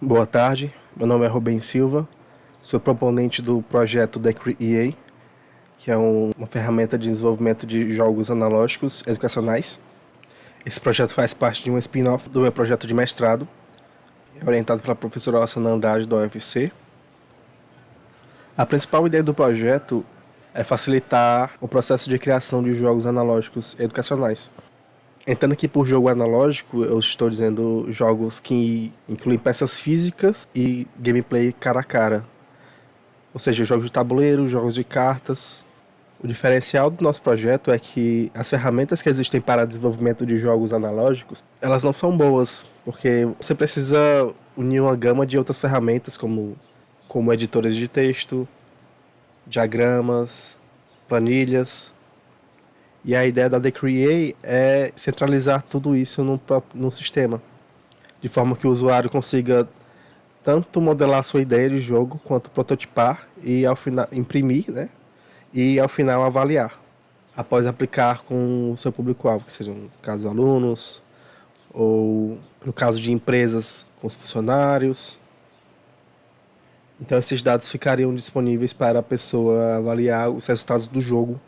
Boa tarde, meu nome é Rubem Silva, sou proponente do projeto Decree, que é uma ferramenta de desenvolvimento de jogos analógicos educacionais. Esse projeto faz parte de um spin-off do meu projeto de mestrado, orientado pela professora Alessandra Andrade, da UFC. A principal ideia do projeto é facilitar o processo de criação de jogos analógicos educacionais. Entrando aqui por jogo analógico, eu estou dizendo jogos que incluem peças físicas e gameplay cara a cara. Ou seja, jogos de tabuleiro, jogos de cartas. O diferencial do nosso projeto é que as ferramentas que existem para desenvolvimento de jogos analógicos, elas não são boas, porque você precisa unir uma gama de outras ferramentas, como editores de texto, diagramas, planilhas. E a ideia da Decree é centralizar tudo isso num sistema, de forma que o usuário consiga tanto modelar sua ideia de jogo, quanto prototipar e ao final imprimir, né? E ao final avaliar, após aplicar com o seu público-alvo, que sejam, no caso, alunos, ou no caso de empresas, com os funcionários. Então esses dados ficariam disponíveis para a pessoa avaliar os resultados do jogo.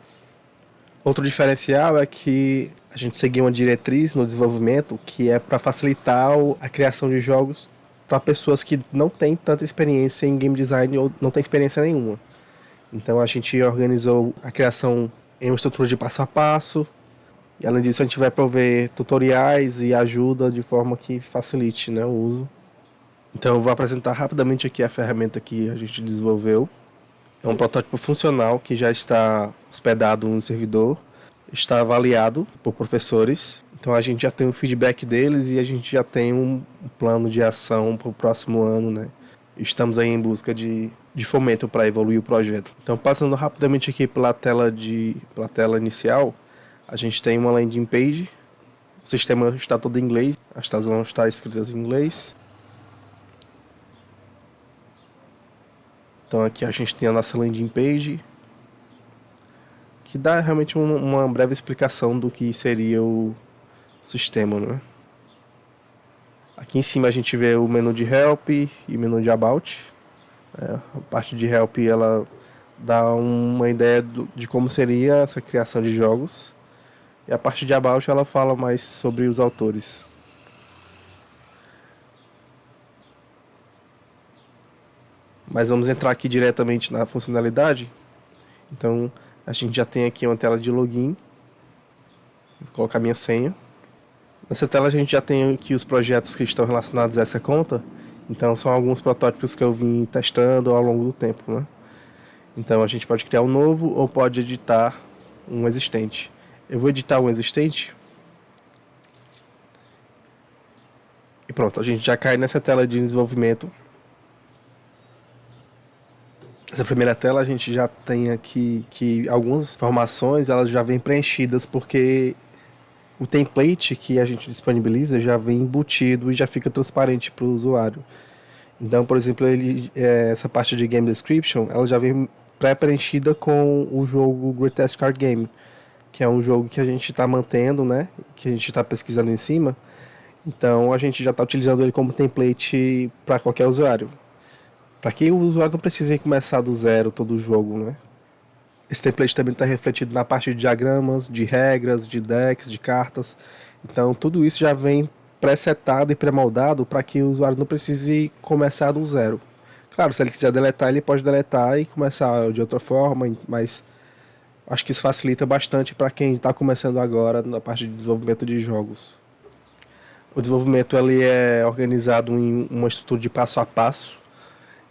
Outro diferencial é que a gente seguiu uma diretriz no desenvolvimento que é para facilitar a criação de jogos para pessoas que não têm tanta experiência em game design ou não têm experiência nenhuma. Então a gente organizou a criação em uma estrutura de passo a passo. E além disso a gente vai prover tutoriais e ajuda de forma que facilite, né, o uso. Então eu vou apresentar rapidamente aqui a ferramenta que a gente desenvolveu. É um protótipo funcional que já está hospedado no servidor, está avaliado por professores. Então a gente já tem o feedback deles e a gente já tem um plano de ação para o próximo ano, né? Estamos aí em busca de fomento para evoluir o projeto. Então, passando rapidamente aqui pela tela inicial, a gente tem uma landing page. O sistema está todo em inglês, as tabelas vão estar escritas em inglês. Então aqui a gente tem a nossa landing page, que dá realmente uma breve explicação do que seria o sistema, né? Aqui em cima a gente vê o menu de Help e o menu de About. A parte de Help ela dá uma ideia de como seria essa criação de jogos. E a parte de About ela fala mais sobre os autores. Mas vamos entrar aqui diretamente na funcionalidade. Então a gente já tem aqui uma tela de login. Vou colocar minha senha. Nessa tela a gente já tem aqui os projetos que estão relacionados a essa conta. Então são alguns protótipos que eu vim testando ao longo do tempo, né? Então a gente pode criar um novo ou pode editar um existente. Eu vou editar um existente. E pronto, a gente já cai nessa tela de desenvolvimento. Essa primeira tela a gente já tem aqui que algumas informações elas já vêm preenchidas porque o template que a gente disponibiliza já vem embutido e já fica transparente para o usuário. Então, por exemplo, essa parte de Game Description ela já vem pré-preenchida com o jogo Greatest Card Game, que é um jogo que a gente está mantendo, né? Que a gente está pesquisando em cima. Então, a gente já está utilizando ele como template para qualquer usuário. Para que o usuário não precise começar do zero todo o jogo, né? Esse template também está refletido na parte de diagramas, de regras, de decks, de cartas. Então, tudo isso já vem pré-setado e pré-moldado para que o usuário não precise começar do zero. Claro, se ele quiser deletar, ele pode deletar e começar de outra forma, mas acho que isso facilita bastante para quem está começando agora na parte de desenvolvimento de jogos. O desenvolvimento ele é organizado em uma estrutura de passo a passo.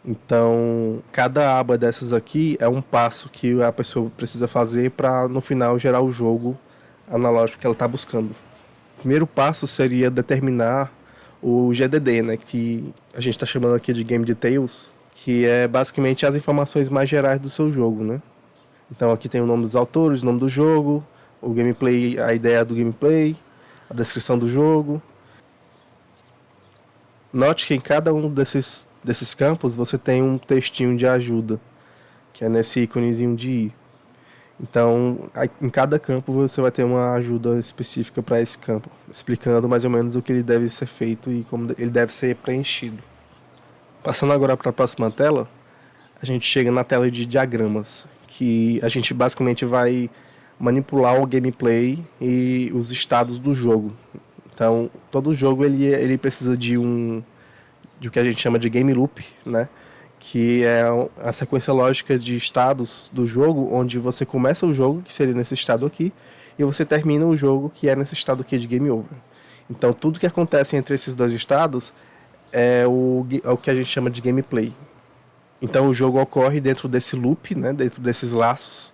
Então, cada aba dessas aqui é um passo que a pessoa precisa fazer para no final gerar o jogo analógico que ela está buscando. O primeiro passo seria determinar o GDD, né, que a gente está chamando aqui de Game Details, que é basicamente as informações mais gerais do seu jogo, né? Então aqui tem o nome dos autores, o nome do jogo, o gameplay, a ideia do gameplay, a descrição do jogo. Note que em cada um desses campos você tem um textinho de ajuda, que é nesse íconezinho de i. Então, em cada campo você vai ter uma ajuda específica para esse campo, explicando mais ou menos o que ele deve ser feito e como ele deve ser preenchido. Passando agora para a próxima tela, a gente chega na tela de diagramas, que a gente basicamente vai manipular o gameplay e os estados do jogo. Então, todo jogo ele precisa de o que a gente chama de game loop, né? Que é a sequência lógica de estados do jogo, onde você começa o jogo, que seria nesse estado aqui, e você termina o jogo, que é nesse estado aqui de game over. Então, tudo que acontece entre esses dois estados é o que a gente chama de gameplay. Então, o jogo ocorre dentro desse loop, né? Dentro desses laços,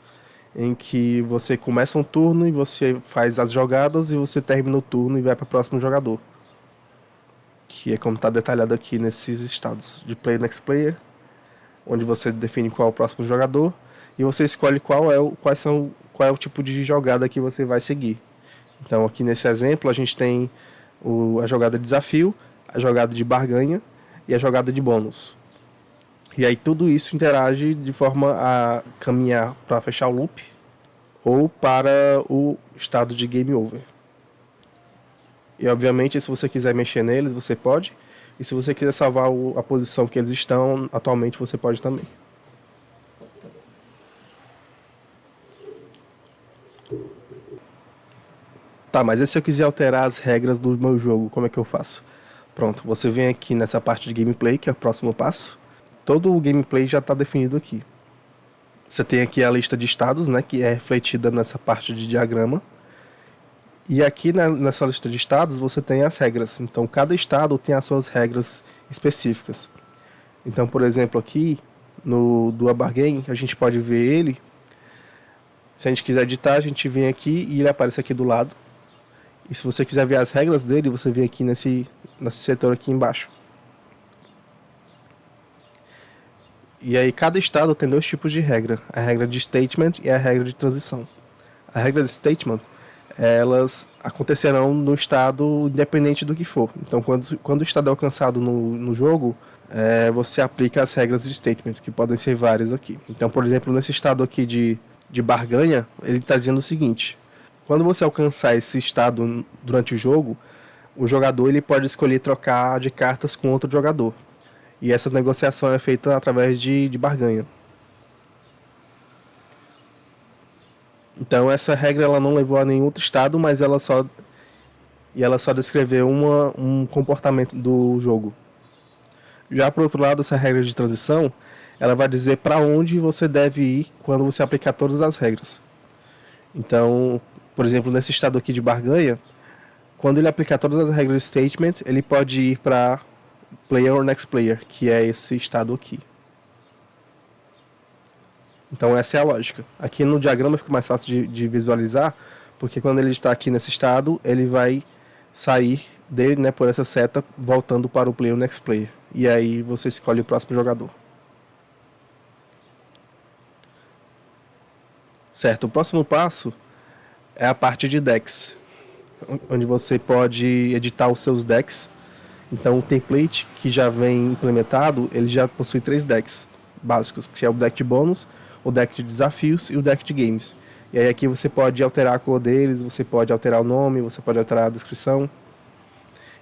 em que você começa um turno e você faz as jogadas e você termina o turno e vai para o próximo jogador. Que é como está detalhado aqui nesses estados de Player Next Player, onde você define qual é o próximo jogador e você escolhe qual é o tipo de jogada que você vai seguir. Então aqui nesse exemplo a gente tem a jogada de desafio, a jogada de barganha e a jogada de bônus. E aí tudo isso interage de forma a caminhar para fechar o loop ou para o estado de game over. E obviamente se você quiser mexer neles você pode, e se você quiser salvar a posição que eles estão atualmente você pode também. Tá, mas e se eu quiser alterar as regras do meu jogo, como é que eu faço? Pronto, você vem aqui nessa parte de gameplay, que é o próximo passo. Todo o gameplay já está definido aqui. Você tem aqui a lista de estados, né, que é refletida nessa parte de diagrama. E aqui nessa lista de estados você tem as regras. Então cada estado tem as suas regras específicas. Então, por exemplo, aqui no do Bargain, a gente pode ver ele. Se a gente quiser editar, a gente vem aqui e ele aparece aqui do lado. E se você quiser ver as regras dele, você vem aqui nesse setor aqui embaixo. E aí cada estado tem dois tipos de regra. A regra de statement e a regra de transição. A regra de statement, elas acontecerão no estado independente do que for. Então quando o estado é alcançado no jogo, você aplica as regras de statement, que podem ser várias aqui. Então, por exemplo, nesse estado aqui de barganha, ele está dizendo o seguinte: quando você alcançar esse estado durante o jogo, o jogador ele pode escolher trocar de cartas com outro jogador. E essa negociação é feita através de barganha. Então essa regra ela não levou a nenhum outro estado, mas ela só descreveu um comportamento do jogo. Já por outro lado, essa regra de transição, ela vai dizer para onde você deve ir quando você aplicar todas as regras. Então, por exemplo, nesse estado aqui de barganha, quando ele aplicar todas as regras de statement, ele pode ir para player or next player, que é esse estado aqui. Então essa é a lógica. Aqui no diagrama fica mais fácil de visualizar, porque quando ele está aqui nesse estado, ele vai sair dele, né, por essa seta, voltando para o player or next player. E aí você escolhe o próximo jogador. Certo, o próximo passo é a parte de decks, onde você pode editar os seus decks. Então o template que já vem implementado, ele já possui 3 decks básicos, que é o deck de bônus, o deck de desafios e o deck de games. E aí aqui você pode alterar a cor deles, você pode alterar o nome, você pode alterar a descrição.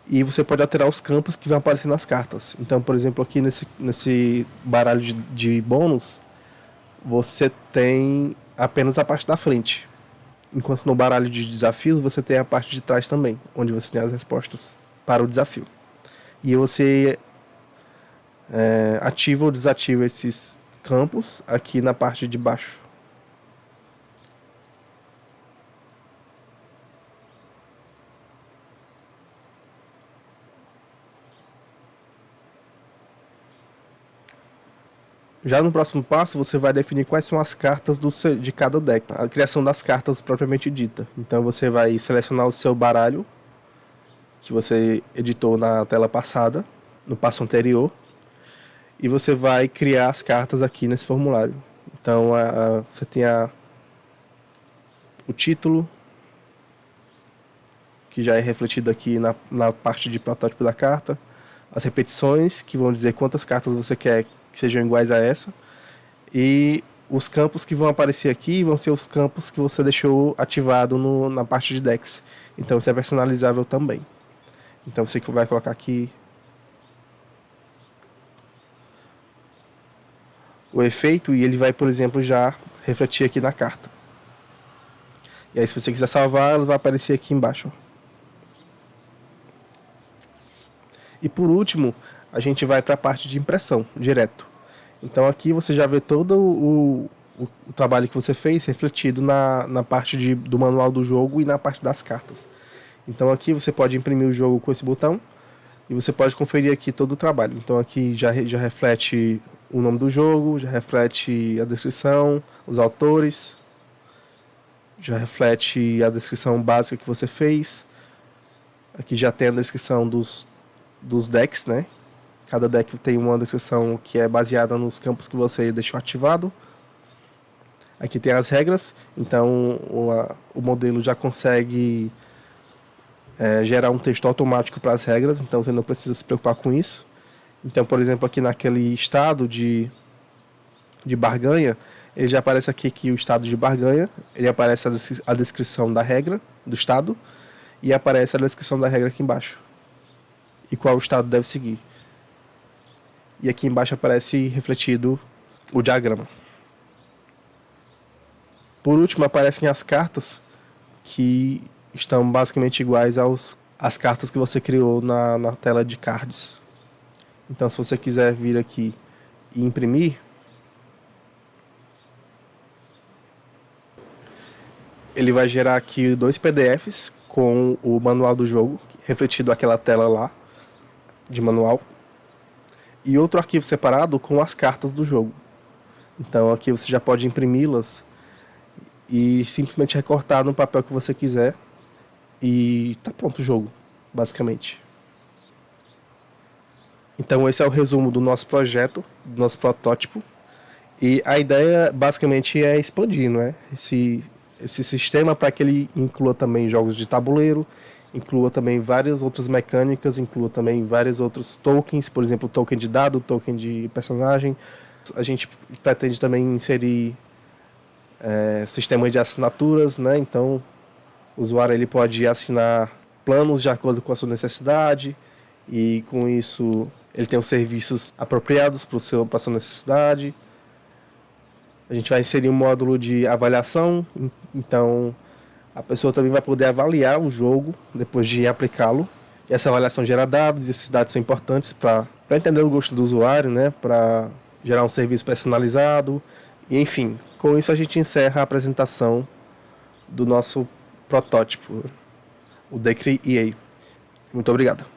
E você pode alterar os campos que vão aparecer nas cartas. Então, por exemplo, aqui nesse baralho de bônus, você tem apenas a parte da frente. Enquanto no baralho de desafios, você tem a parte de trás também, onde você tem as respostas para o desafio. E você ativa ou desativa esses campos aqui na parte de baixo. Já no próximo passo, você vai definir quais são as cartas de cada deck. A criação das cartas propriamente dita. Então você vai selecionar o seu baralho, que você editou na tela passada, no passo anterior, e você vai criar as cartas aqui nesse formulário. Então você tem o título, que já é refletido aqui na parte de protótipo da carta, as repetições, que vão dizer quantas cartas você quer que sejam iguais a essa, e os campos que vão aparecer aqui vão ser os campos que você deixou ativado na parte de decks. Então isso é personalizável também. Então você vai colocar aqui o efeito e ele vai, por exemplo, já refletir aqui na carta. E aí, se você quiser salvar, ela vai aparecer aqui embaixo. E por último, a gente vai para a parte de impressão, direto. Então aqui você já vê todo o trabalho que você fez refletido na parte do manual do jogo e na parte das cartas. Então aqui você pode imprimir o jogo com esse botão e você pode conferir aqui todo o trabalho. Então aqui já reflete o nome do jogo, já reflete a descrição, os autores, já reflete a descrição básica que você fez. Aqui já tem a descrição dos decks, né? Cada deck tem uma descrição que é baseada nos campos que você deixou ativado. Aqui tem as regras, então o modelo já consegue gerar um texto automático para as regras, então você não precisa se preocupar com isso. Então, por exemplo, aqui naquele estado de barganha, ele já aparece aqui que o estado de barganha, ele aparece a descrição da regra do estado e aparece a descrição da regra aqui embaixo e qual o estado deve seguir. E aqui embaixo aparece refletido o diagrama. Por último, aparecem as cartas que estão basicamente iguais às cartas que você criou na tela de cards. Então, se você quiser vir aqui e imprimir, ele vai gerar aqui 2 PDFs com o manual do jogo, refletido aquela tela lá de manual, e outro arquivo separado com as cartas do jogo. Então aqui você já pode imprimi-las e simplesmente recortar no papel que você quiser e tá pronto o jogo, basicamente. Então esse é o resumo do nosso projeto, do nosso protótipo, e a ideia basicamente é expandir, não é? Esse sistema para que ele inclua também jogos de tabuleiro, inclua também várias outras mecânicas, inclua também vários outros tokens, por exemplo, token de dado, token de personagem. A gente pretende também inserir sistemas de assinaturas, né? Então o usuário ele pode assinar planos de acordo com a sua necessidade e com isso ele tem os serviços apropriados para a sua necessidade. A gente vai inserir um módulo de avaliação, então a pessoa também vai poder avaliar o jogo depois de aplicá-lo. E essa avaliação gera dados, e esses dados são importantes para entender o gosto do usuário, né? Para gerar um serviço personalizado. E, enfim, com isso a gente encerra a apresentação do nosso protótipo, o Decree EA. Muito obrigado.